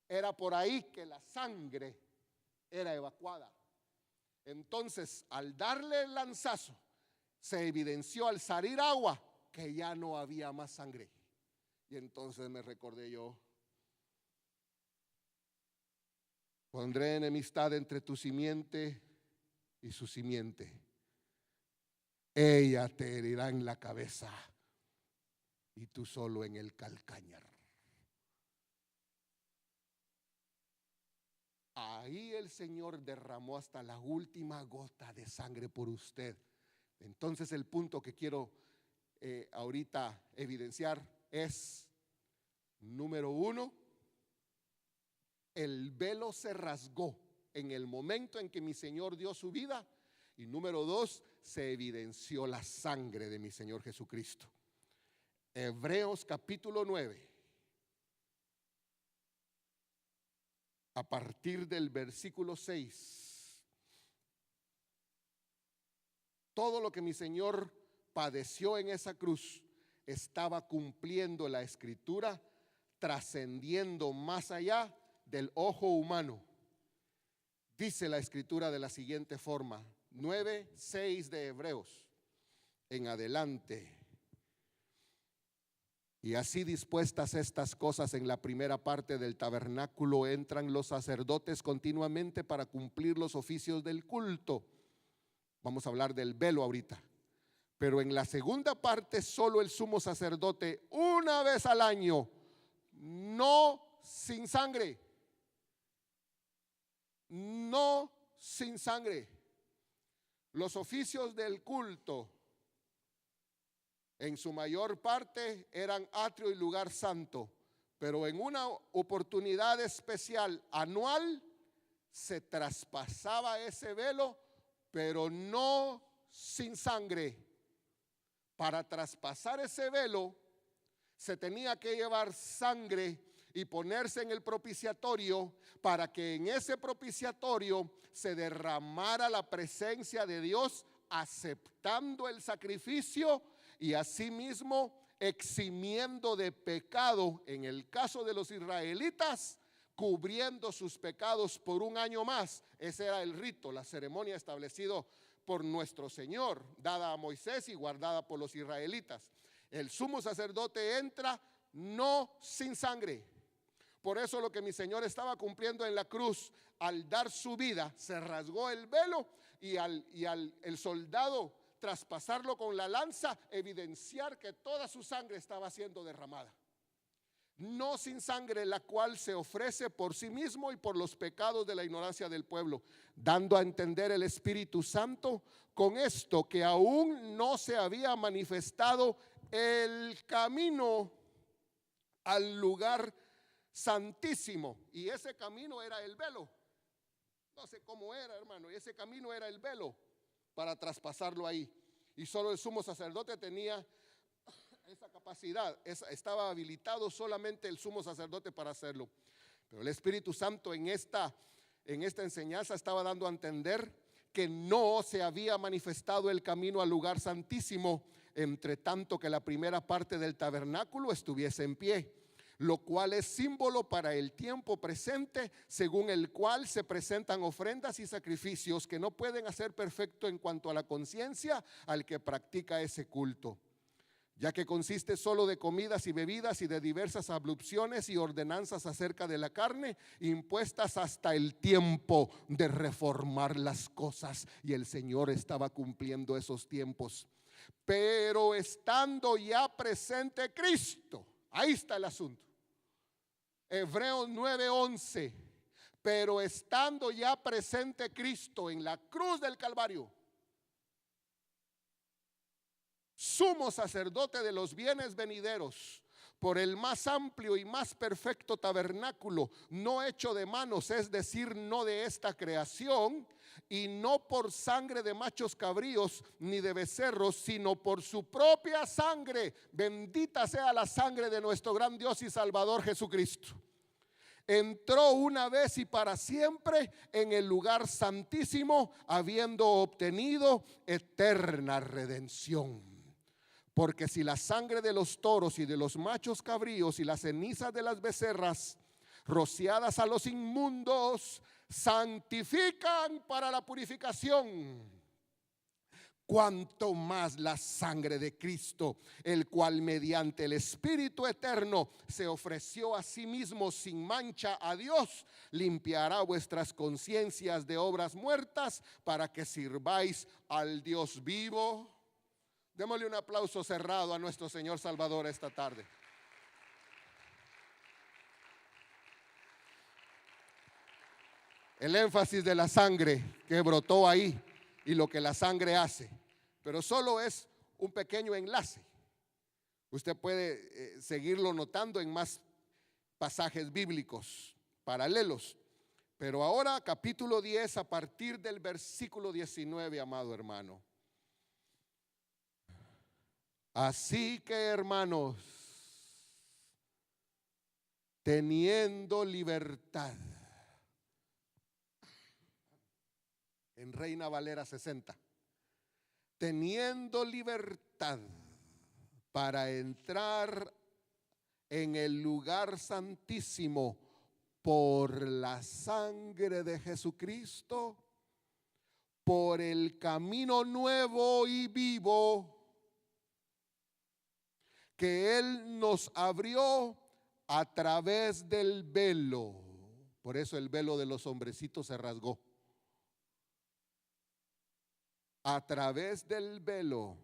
Era por ahí que la sangre era evacuada. Entonces, al darle el lanzazo, se evidenció al salir agua que ya no había más sangre. Y entonces me recordé yo: pondré enemistad entre tu simiente y su simiente. Ella te herirá en la cabeza y tú solo en el calcañar. Ahí el Señor derramó hasta la última gota de sangre por usted. Entonces el punto que quiero ahorita evidenciar es: número 1, el velo se rasgó en el momento en que mi Señor dio su vida. Y número 2, se evidenció la sangre de mi Señor Jesucristo. Hebreos capítulo 9, a partir del versículo 6. Todo lo que mi Señor padeció en esa cruz estaba cumpliendo la Escritura, trascendiendo más allá del ojo humano. Dice la Escritura de la siguiente forma, 9:6 de Hebreos en adelante: y así dispuestas estas cosas, en la primera parte del tabernáculo entran los sacerdotes continuamente para cumplir los oficios del culto. Vamos a hablar del velo ahorita. Pero en la segunda parte, solo el sumo sacerdote, una vez al año, no sin sangre. No sin sangre. Los oficios del culto, en su mayor parte, eran atrio y lugar santo, pero en una oportunidad especial anual se traspasaba ese velo, pero no sin sangre. Para traspasar ese velo se tenía que llevar sangre y ponerse en el propiciatorio, para que en ese propiciatorio se derramara la presencia de Dios, aceptando el sacrificio y asimismo eximiendo de pecado, en el caso de los israelitas, cubriendo sus pecados por un año más. Ese era el rito, la ceremonia establecida por nuestro Señor, dada a Moisés y guardada por los israelitas. El sumo sacerdote entra no sin sangre. Por eso lo que mi Señor estaba cumpliendo en la cruz, al dar su vida, se rasgó el velo, y al el soldado traspasarlo con la lanza, evidenciar que toda su sangre estaba siendo derramada. No sin sangre, la cual se ofrece por sí mismo y por los pecados de la ignorancia del pueblo, dando a entender el Espíritu Santo con esto, que aún no se había manifestado el camino al lugar santísimo. Y ese camino era el velo. No sé cómo era, hermano, y ese camino era el velo para traspasarlo ahí. Y solo el sumo sacerdote tenía esa capacidad, estaba habilitado solamente el sumo sacerdote para hacerlo. Pero el Espíritu Santo en esta enseñanza estaba dando a entender que no se había manifestado el camino al lugar santísimo, entre tanto que la primera parte del tabernáculo estuviese en pie, lo cual es símbolo para el tiempo presente, según el cual se presentan ofrendas y sacrificios que no pueden hacer perfecto en cuanto a la conciencia al que practica ese culto, ya que consiste solo de comidas y bebidas y de diversas abluciones y ordenanzas acerca de la carne, impuestas hasta el tiempo de reformar las cosas. Y el Señor estaba cumpliendo esos tiempos. Pero estando ya presente Cristo, ahí está el asunto. Hebreos 9:11. Pero estando ya presente Cristo en la cruz del Calvario, sumo sacerdote de los bienes venideros, por el más amplio y más perfecto tabernáculo, no hecho de manos, es decir, no de esta creación, y no por sangre de machos cabríos ni de becerros, sino por su propia sangre. Bendita sea la sangre de nuestro gran Dios y Salvador Jesucristo. Entró una vez y para siempre en el lugar santísimo, habiendo obtenido eterna redención. Porque si la sangre de los toros y de los machos cabríos y las cenizas de las becerras rociadas a los inmundos santifican para la purificación, cuanto más la sangre de Cristo, el cual mediante el Espíritu eterno se ofreció a sí mismo sin mancha a Dios, limpiará vuestras conciencias de obras muertas para que sirváis al Dios vivo. Démosle un aplauso cerrado a nuestro Señor Salvador esta tarde. El énfasis de la sangre que brotó ahí y lo que la sangre hace, pero solo es un pequeño enlace. Usted puede seguirlo notando en más pasajes bíblicos paralelos. Pero ahora capítulo 10 a partir del versículo 19, amado hermano. Así que, hermanos, teniendo libertad, en Reina Valera 60, teniendo libertad para entrar en el lugar santísimo por la sangre de Jesucristo, por el camino nuevo y vivo que Él nos abrió a través del velo. Por eso el velo de los hombrecitos se rasgó. A través del velo,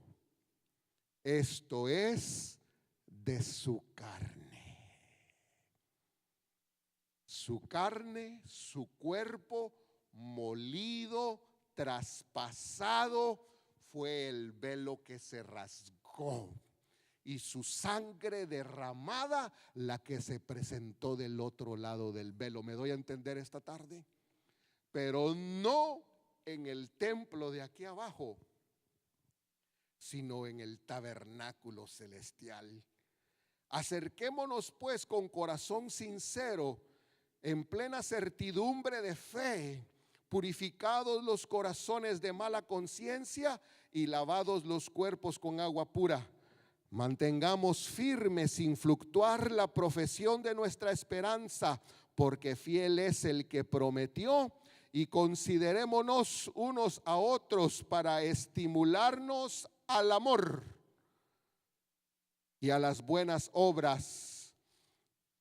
esto es, de su carne. Su carne, su cuerpo molido, traspasado, fue el velo que se rasgó. Y su sangre derramada, la que se presentó del otro lado del velo. ¿Me doy a entender esta tarde? Pero no en el templo de aquí abajo, sino en el tabernáculo celestial. Acerquémonos pues con corazón sincero, en plena certidumbre de fe, purificados los corazones de mala conciencia y lavados los cuerpos con agua pura. Mantengamos firme sin fluctuar la profesión de nuestra esperanza, porque fiel es el que prometió. Y considerémonos unos a otros para estimularnos al amor y a las buenas obras,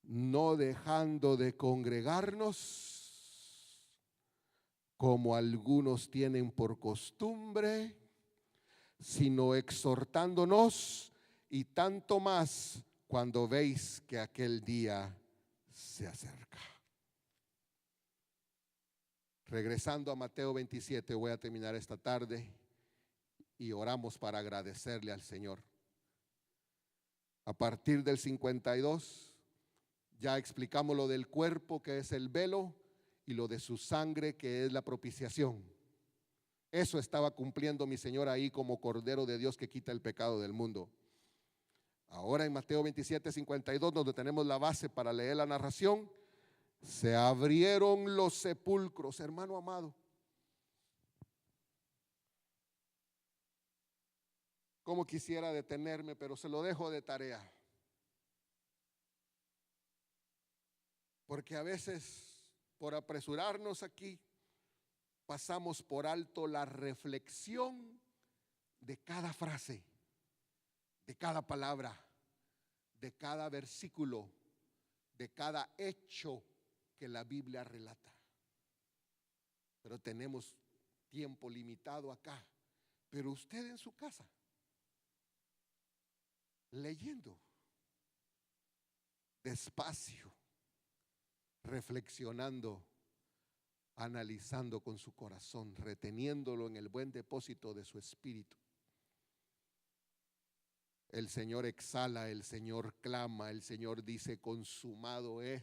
no dejando de congregarnos como algunos tienen por costumbre, sino exhortándonos, y tanto más cuando veis que aquel día se acerca. Regresando a Mateo 27, voy a terminar esta tarde y oramos para agradecerle al Señor. A partir del 52, ya explicamos lo del cuerpo, que es el velo, y lo de su sangre, que es la propiciación. Eso estaba cumpliendo mi Señor ahí como Cordero de Dios que quita el pecado del mundo. Ahora en Mateo 27, 52, donde tenemos la base para leer la narración, se abrieron los sepulcros, hermano amado. Como quisiera detenerme, pero se lo dejo de tarea. Porque a veces, por apresurarnos aquí, pasamos por alto la reflexión de cada frase, de cada palabra, de cada versículo, de cada hecho que la Biblia relata. Pero tenemos tiempo limitado acá. Pero usted en su casa, leyendo despacio, reflexionando, analizando con su corazón, reteniéndolo en el buen depósito de su espíritu. el Señor exhala, el Señor clama, el Señor dice consumado es.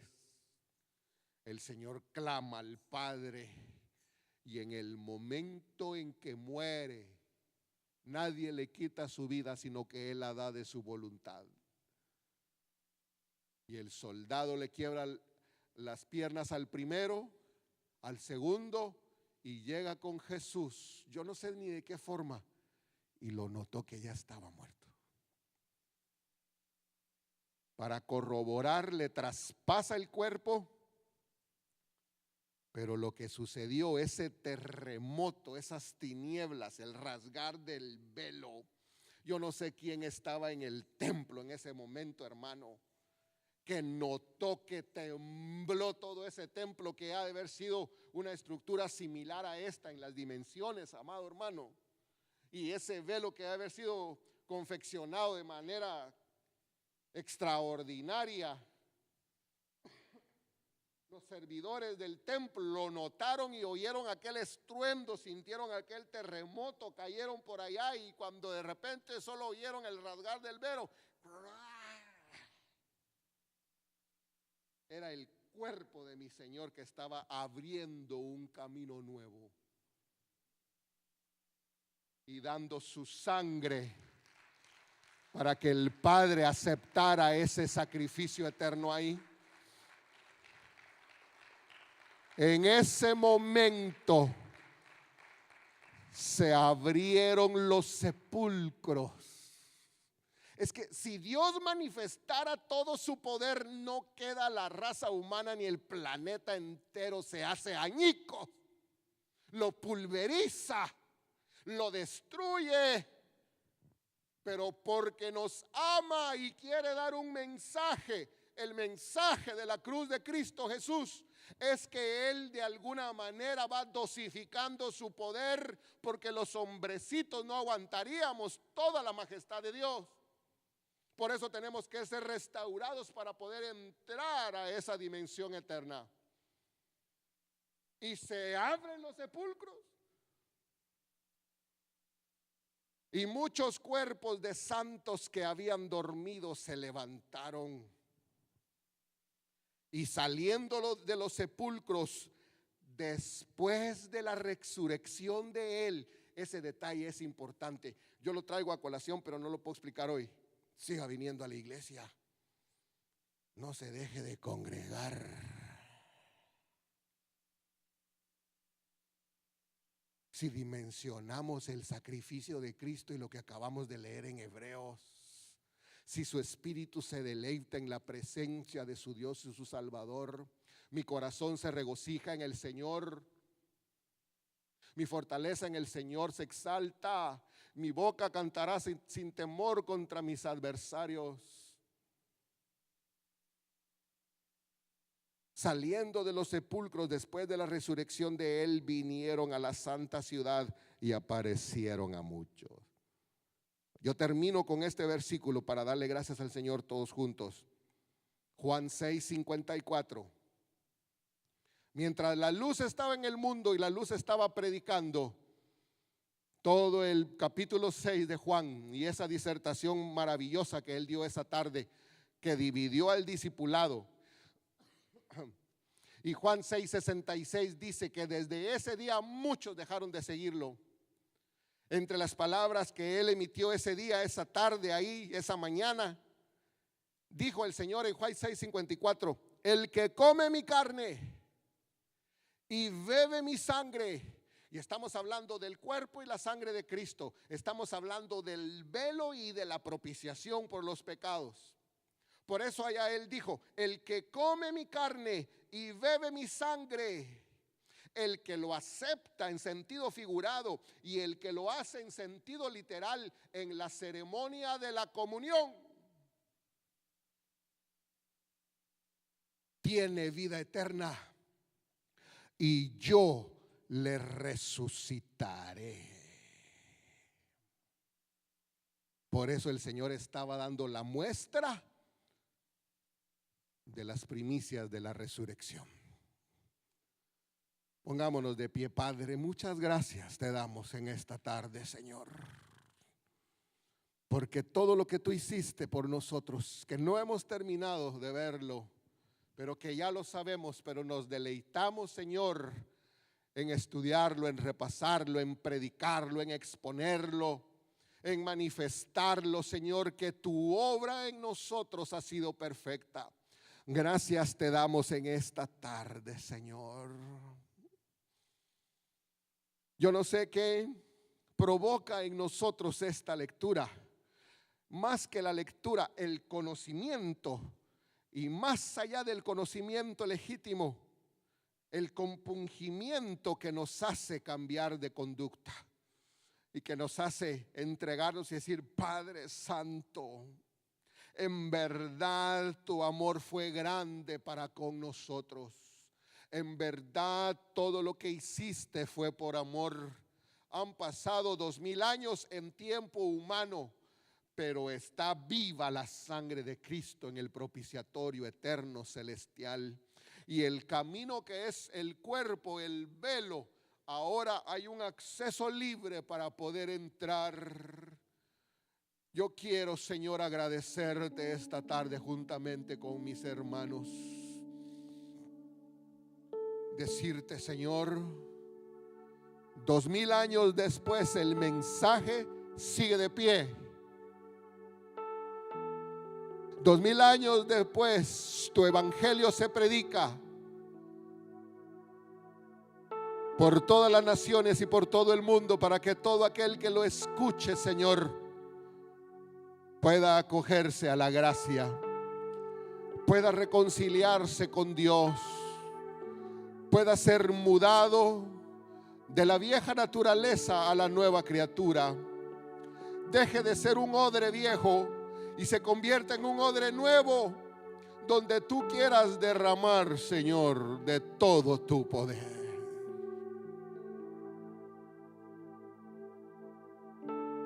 El Señor clama al Padre y en el momento en que muere, nadie le quita su vida, sino que Él la da de su voluntad. Y el soldado le quiebra las piernas al primero, al segundo, y llega con Jesús. Yo no sé ni de qué forma, y lo notó que ya estaba muerto. Para corroborar, le traspasa el cuerpo. Pero lo que sucedió, ese terremoto, esas tinieblas, el rasgar del velo. Yo no sé quién estaba en el templo en ese momento, hermano, que notó que tembló todo ese templo, que ha de haber sido una estructura similar a esta en las dimensiones, amado hermano. Y ese velo que ha de haber sido confeccionado de manera extraordinaria. Los servidores del templo lo notaron y oyeron aquel estruendo, sintieron aquel terremoto, cayeron por allá y cuando de repente solo oyeron el rasgar del velo, era el cuerpo de mi Señor que estaba abriendo un camino nuevo y dando su sangre para que el Padre aceptara ese sacrificio eterno ahí. En ese momento se abrieron los sepulcros. Es que si Dios manifestara todo su poder, no queda la raza humana ni el planeta entero, se hace añicos, lo pulveriza, lo destruye. Pero porque nos ama y quiere dar un mensaje, el mensaje de la cruz de Cristo Jesús, es que Él de alguna manera va dosificando su poder, porque los hombrecitos no aguantaríamos toda la majestad de Dios. Por eso tenemos que ser restaurados para poder entrar a esa dimensión eterna. Y se abren los sepulcros. Y muchos cuerpos de santos que habían dormido se levantaron. Y saliendo de los sepulcros, después de la resurrección de Él, ese detalle es importante. Yo lo traigo a colación, pero no lo puedo explicar hoy. Siga viniendo a la iglesia. No se deje de congregar. Si dimensionamos el sacrificio de Cristo y lo que acabamos de leer en Hebreos, si su espíritu se deleita en la presencia de su Dios y su Salvador, mi corazón se regocija en el Señor, mi fortaleza en el Señor se exalta, mi boca cantará sin temor contra mis adversarios. Saliendo de los sepulcros después de la resurrección de Él, vinieron a la santa ciudad y aparecieron a muchos. Yo termino con este versículo para darle gracias al Señor todos juntos. Juan 6:54. Mientras la luz estaba en el mundo y la luz estaba predicando, todo el capítulo 6 de Juan y esa disertación maravillosa que él dio esa tarde, que dividió al discipulado. Y Juan 6:66 dice que desde ese día muchos dejaron de seguirlo. Entre las palabras que él emitió ese día, esa tarde ahí, esa mañana, dijo el Señor en Juan 6:54: el que come mi carne y bebe mi sangre. Y estamos hablando del cuerpo y la sangre de Cristo. Estamos hablando del velo y de la propiciación por los pecados. Por eso allá él dijo: el que come mi carne y bebe mi sangre, el que lo acepta en sentido figurado y el que lo hace en sentido literal en la ceremonia de la comunión, tiene vida eterna, y yo le resucitaré. Por eso el Señor estaba dando la muestra de las primicias de la resurrección. Pongámonos de pie. Padre, muchas gracias te damos en esta tarde, Señor. porque todo lo que tú hiciste por nosotros, que no hemos terminado de verlo, pero que ya lo sabemos, pero nos deleitamos, Señor, en estudiarlo, en repasarlo, en predicarlo, en exponerlo, en manifestarlo, Señor, que tu obra en nosotros ha sido perfecta. Gracias te damos en esta tarde, Señor. Yo no sé qué provoca en nosotros esta lectura. Más que la lectura, el conocimiento, y más allá del conocimiento legítimo, el compungimiento que nos hace cambiar de conducta y que nos hace entregarnos y decir: Padre Santo, en verdad tu amor fue grande para con nosotros. En verdad todo lo que hiciste fue por amor. Han pasado 2000 años en tiempo humano, pero está viva la sangre de Cristo en el propiciatorio eterno celestial. Y el camino que es el cuerpo, el velo, ahora hay un acceso libre para poder entrar. Yo quiero, Señor, agradecerte esta tarde juntamente con mis hermanos. Decirte, Señor, 2000 años después el mensaje sigue de pie. 2000 años después tu evangelio se predica por todas las naciones y por todo el mundo, para que todo aquel que lo escuche, Señor, pueda acogerse a la gracia, pueda reconciliarse con Dios, pueda ser mudado de la vieja naturaleza a la nueva criatura, deje de ser un odre viejo y se convierta en un odre nuevo, donde tú quieras derramar, Señor, de todo tu poder.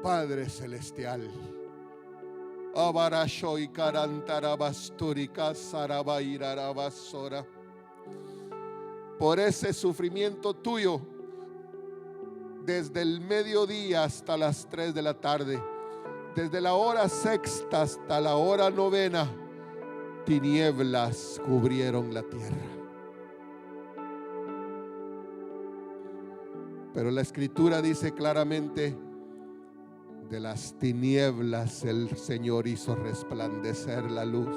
Padre celestial, Abarashoy Karantarabasturica Sarabairarabasora, por ese sufrimiento tuyo, desde el mediodía hasta las 3 de la tarde, desde la hora sexta hasta la hora novena, tinieblas cubrieron la tierra. Pero la Escritura dice claramente: de las tinieblas el Señor hizo resplandecer la luz.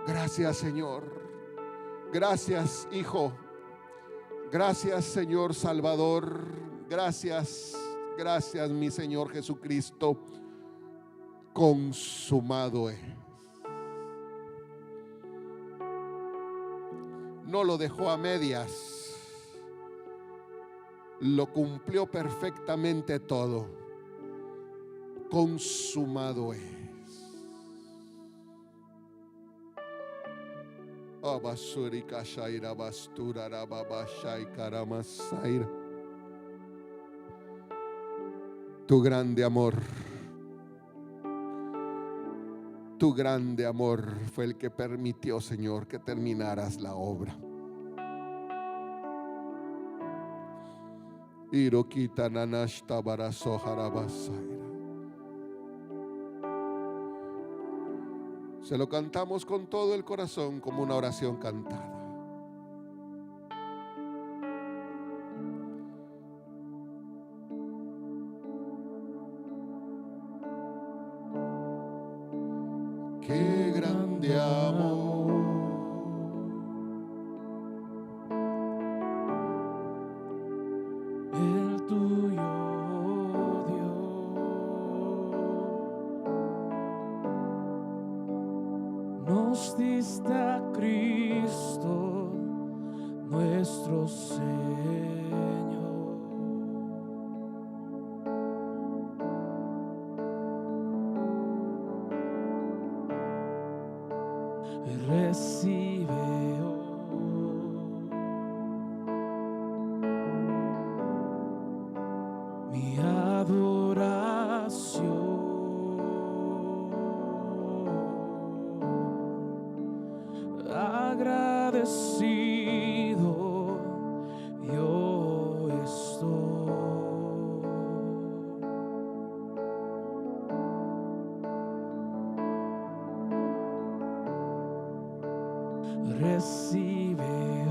Gracias, Señor. Gracias, Hijo. Gracias, Señor Salvador. Gracias, gracias, mi Señor Jesucristo. Consumado es. No lo dejó a medias. Lo cumplió perfectamente todo. Consumado es. Tu grande amor, tu grande amor fue el que permitió, Señor, que terminaras la obra. Se lo cantamos con todo el corazón como una oración cantada. Qué grande amor el tuyo, Dios. Nos diste a Cristo, nuestro Señor. Recibe mi adoración, agradecido